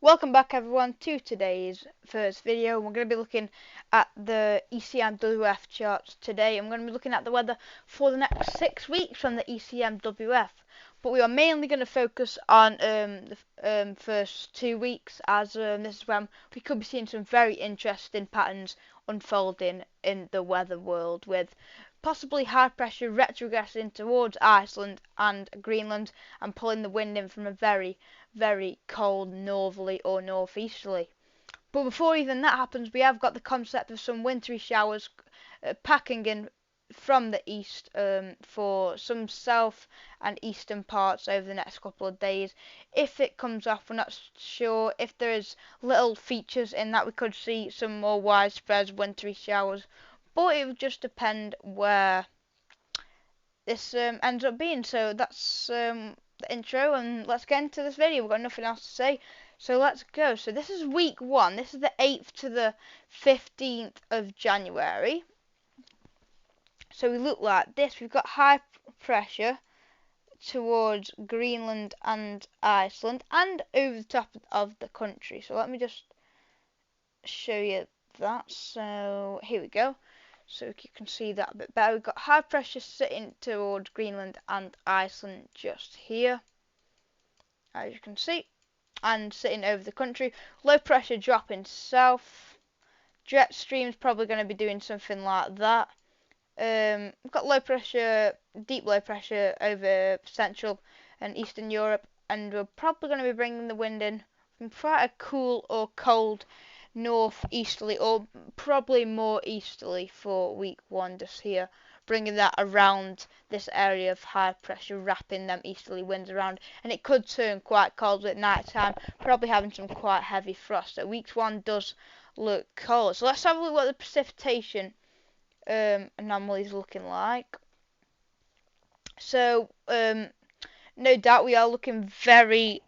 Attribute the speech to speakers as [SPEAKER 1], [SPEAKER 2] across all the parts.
[SPEAKER 1] Welcome back everyone to today's first video. We're going to be looking at the ECMWF charts today. I'm going to be looking at the weather for the next 6 weeks from the ECMWF. But we are mainly going to focus on the first 2 weeks, as this is when we could be seeing some very interesting patterns unfolding in the weather world, with possibly high pressure retrogressing towards Iceland and Greenland and pulling the wind in from a very cold northerly or northeasterly. But before even that happens, we have got the concept of some wintry showers packing in from the east for some south and eastern parts over the next couple of days. If it comes off, we're not sure. If there is little features in that, we could see some more widespread wintry showers, but it would just depend where this ends up being. So that's the intro, and let's get into this video. We've got nothing else to say, so let's go. So this is week 1. This is the 8th to the 15th of January. So we look like this. We've got high pressure towards Greenland and Iceland and over the top of the country. So let me just show you that. So here we go. So you can see that a bit better. We've got high pressure sitting towards Greenland and Iceland just here, as you can see, and sitting over the country. Low pressure dropping south. Jet stream's probably going to be doing something like that. We've got low pressure, deep low pressure over Central and Eastern Europe, and we're probably going to be bringing the wind in from quite a cool or cold northeasterly, or probably more easterly for week 1 just here, bringing that around this area of high pressure, wrapping them easterly winds around, and it could turn quite cold at night time, probably having some quite heavy frost. So week 1 does look cold. So let's have a look at what the precipitation anomaly is looking like. So no doubt we are looking very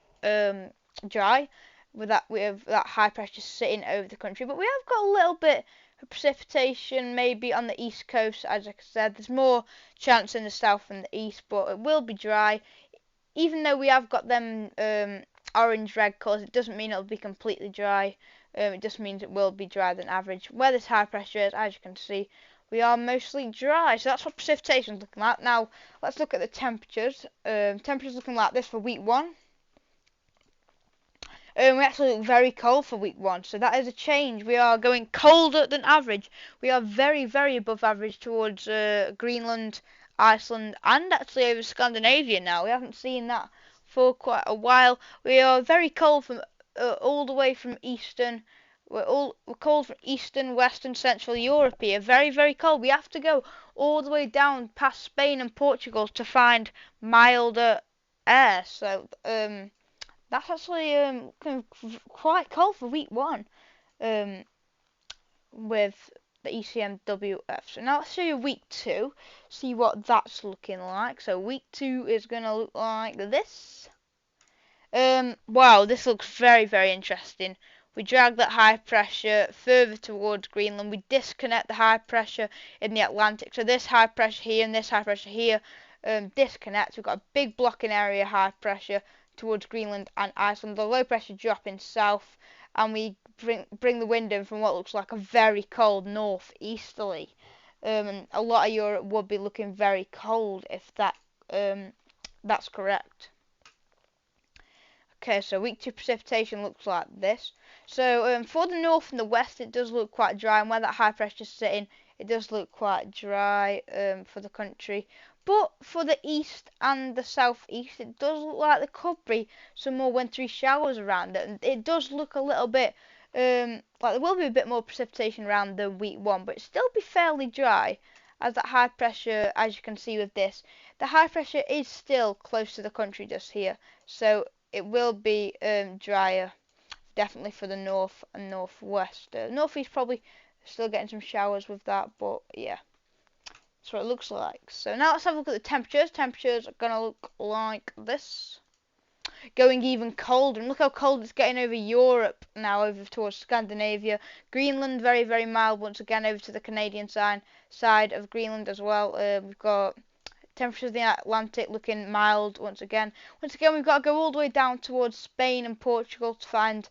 [SPEAKER 1] dry with that high pressure sitting over the country, but we have got a little bit of precipitation maybe on the east coast. As I said, there's more chance in the south and the east, but it will be dry. Even though we have got them orange red colours, it doesn't mean it'll be completely dry. It just means it will be drier than average. Where this high pressure is, as you can see, we are mostly dry. So that's what precipitation is looking like. Now let's look at the temperatures. Temperatures looking like this for week 1. We actually look very cold for week 1, so that is a change. We are going colder than average. We are very above average towards Greenland, Iceland, and actually over Scandinavia now. We haven't seen that for quite a while. We are very cold from all the way from eastern. We're cold from Eastern, Western, Central Europe here. Very cold. We have to go all the way down past Spain and Portugal to find milder air. So that's actually quite cold for week 1 with the ECMWF. So now let's show you week 2, see what that's looking like. So week 2 is going to look like this. Wow, this looks very interesting. We drag that high pressure further towards Greenland. We disconnect the high pressure in the Atlantic. So this high pressure here and this high pressure here disconnect. We've got a big blocking area high pressure towards Greenland and Iceland. The low pressure dropping south, and we bring the wind in from what looks like a very cold northeasterly. And a lot of Europe would be looking very cold if that's correct. Okay, so week 2 precipitation looks like this. So for the north and the west, it does look quite dry, and where that high pressure is sitting, it does look quite dry for the country. But for the east and the southeast, it does look like there could be some more wintry showers around it. And it does look a little bit like there will be a bit more precipitation around than week 1, but it still be fairly dry, as that high pressure, as you can see with this, the high pressure is still close to the country just here. So it will be drier, definitely for the north and northwest. Northeast probably still getting some showers with that, but yeah. That's what it looks like. So now let's have a look at the temperatures. Temperatures are going to look like this. Going even colder. And look how cold it's getting over Europe now, over towards Scandinavia. Greenland, very mild once again, over to the Canadian side of Greenland as well. We've got Temperatures in the Atlantic looking mild once again. Once again, we've got to go all the way down towards Spain and Portugal to find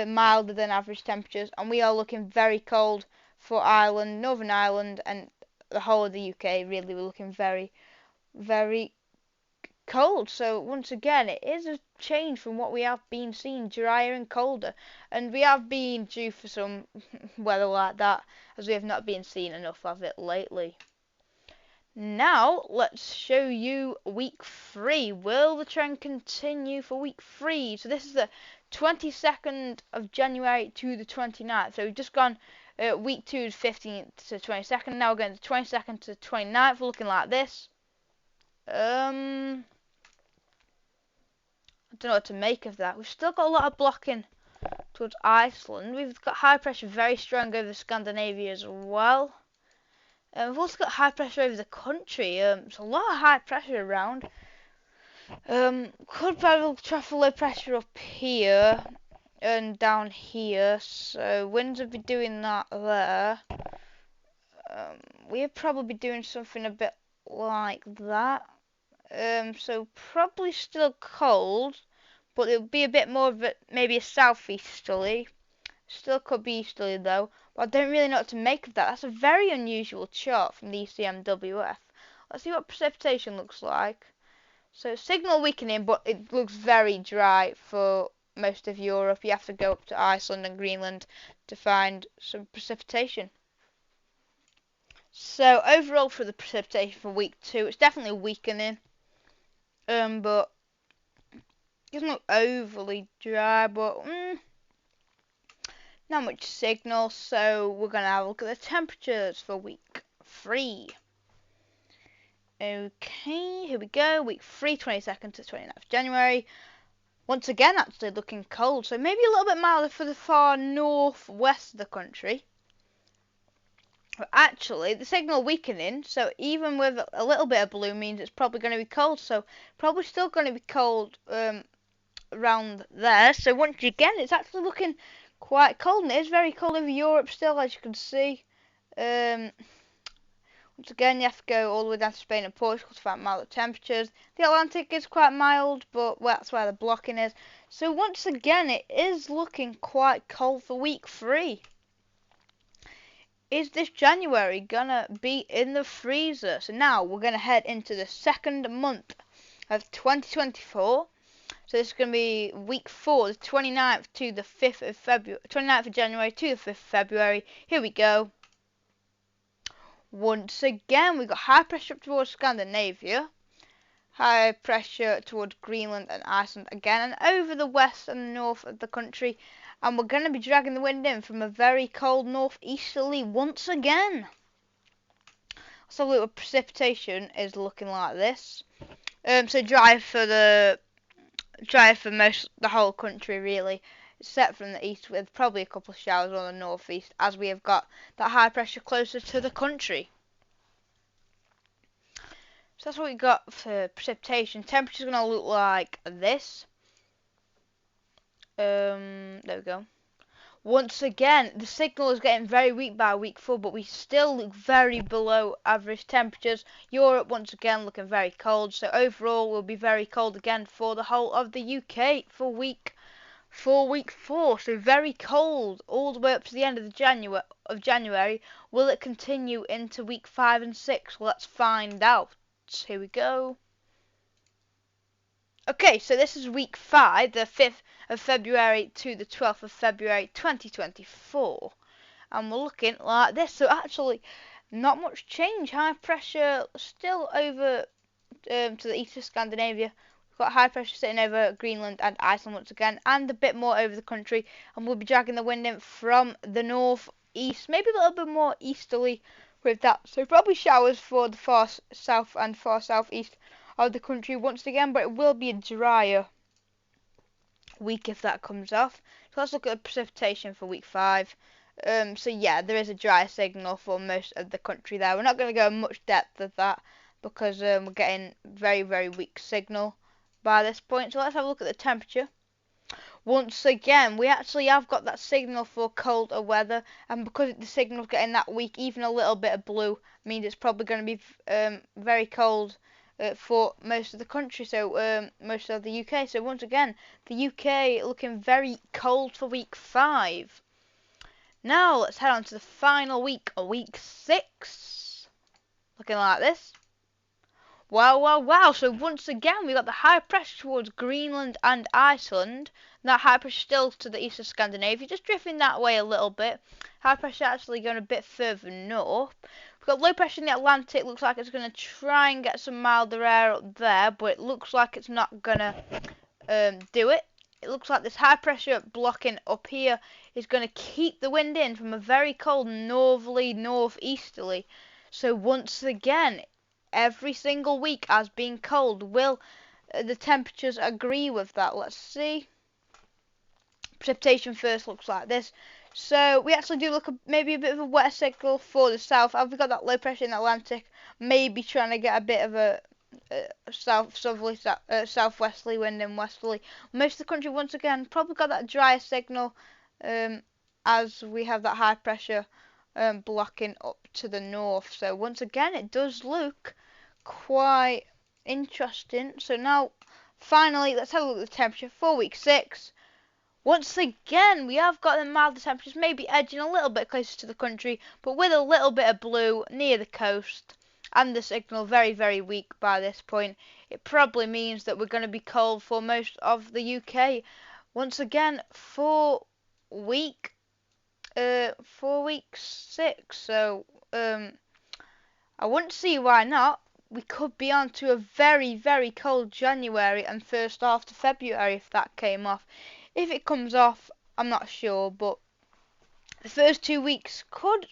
[SPEAKER 1] milder than average temperatures, and we are looking very cold for Ireland, Northern Ireland, and the whole of the UK. Really, we're looking very, very cold. So once again, it is a change from what we have been seeing, drier and colder, and we have been due for some weather like that, as we have not been seeing enough of it lately. Now let's show you week 3. Will the trend continue for week 3? So this is the 22nd of January to the 29th. So we've just gone week 2 is 15th to 22nd. Now we're going to 22nd to 29th. We're looking like this. I don't know what to make of that. We've still got a lot of blocking towards Iceland. We've got high pressure very strong over Scandinavia as well. We've also got high pressure over the country. There's a lot of high pressure around. Could travel low pressure up here and down here. So winds would be doing that there. We'd probably be doing something a bit like that. So probably still cold, but it'll be a bit more of maybe a southeasterly. Still could be easterly though, but I don't really know what to make of that. That's a very unusual chart from the ECMWF. Let's see what precipitation looks like. So signal weakening, but it looks very dry for most of Europe. You have to go up to Iceland and Greenland to find some precipitation. So overall for the precipitation for week 2, it's definitely weakening. But it's not overly dry, but not much signal, so we're going to have a look at the temperatures for week 3. Okay, here we go. Week 3, 22nd to 29th January. Once again, actually looking cold, so maybe a little bit milder for the far northwest of the country. But actually, the signal weakening, so even with a little bit of blue means it's probably going to be cold, so probably still going to be cold around there. So once again, it's actually looking quite cold, and it is very cold over Europe still, as you can see. Once again, you have to go all the way down to Spain and Portugal to find milder temperatures. The Atlantic is quite mild, but that's where the blocking is. So once again, it is looking quite cold for week 3. Is this January gonna be in the freezer? So now we're gonna head into the second month of 2024. So this is going to be week 4, the 29th to the 5th of February, 29th of January to the 5th of February. Here we go. Once again, we've got high pressure up towards Scandinavia, high pressure towards Greenland and Iceland again, and over the west and north of the country. And we're going to be dragging the wind in from a very cold northeasterly once again. So a little precipitation is looking like this. So dry for the the whole country really, except from the east, with probably a couple of showers on the northeast, as we have got that high pressure closer to the country. So that's what we got for precipitation. Temperature's going to look like this. There we go. Once again, the signal is getting very weak by week 4, but we still look very below average temperatures. Europe, once again, looking very cold. So overall, we'll be very cold again for the whole of the UK for week 4. So very cold all the way up to the end of January. Will it continue into week 5 and 6? Let's find out. Here we go. Okay, so this is week 5, the 5th of February to the 12th of February 2024. And we're looking like this. So actually, not much change. High pressure still over to the east of Scandinavia. We've got high pressure sitting over Greenland and Iceland once again, and a bit more over the country. And we'll be dragging the wind in from the northeast, maybe a little bit more easterly with that. So probably showers for the far south and far southeast of the country once again, but it will be a drier week if that comes off. So let's look at the precipitation for week 5. So yeah, there is a dry signal for most of the country there. We're not going to go much depth of that because we're getting very, very weak signal by this point. So let's have a look at the temperature. Once again, we actually have got that signal for colder weather, and because the signal's getting that weak, even a little bit of blue means it's probably going to be very cold for most of the country, so most of the UK. So once again, the UK looking very cold for week 5. Now let's head on to the final week, week 6. Looking like this. Wow, wow, wow. So once again, we got the high pressure towards Greenland and Iceland. That high pressure still to the east of Scandinavia, just drifting that way a little bit. High pressure actually going a bit further north. We've got low pressure in the Atlantic. Looks like it's going to try and get some milder air up there, but it looks like it's not going to do it. It looks like this high pressure blocking up here is going to keep the wind in from a very cold northerly, northeasterly. So once again, every single week as being cold, will the temperatures agree with that? Let's see. Precipitation first looks like this. So we actually do look maybe a bit of a wetter signal for the south. Have we got that low pressure in the Atlantic? Maybe trying to get a bit of a southwesterly wind and westerly. Most of the country once again probably got that drier signal as we have that high pressure blocking up to the north. So once again, it does look quite interesting. So now finally, let's have a look at the temperature for week 6. Once again, we have got the milder temperatures, maybe edging a little bit closer to the country, but with a little bit of blue near the coast, and the signal very, very weak by this point. It probably means that we're going to be cold for most of the UK. Once again, for week 6, so I wouldn't see why not. We could be on to a very, very cold January and first half to February if that came off. If it comes off, I'm not sure, but the first 2 weeks could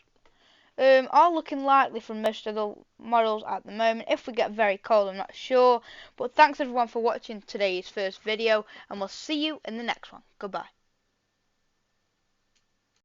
[SPEAKER 1] are looking likely from most of the models at the moment. If we get very cold, I'm not sure. But thanks everyone for watching today's first video, and we'll see you in the next one. Goodbye.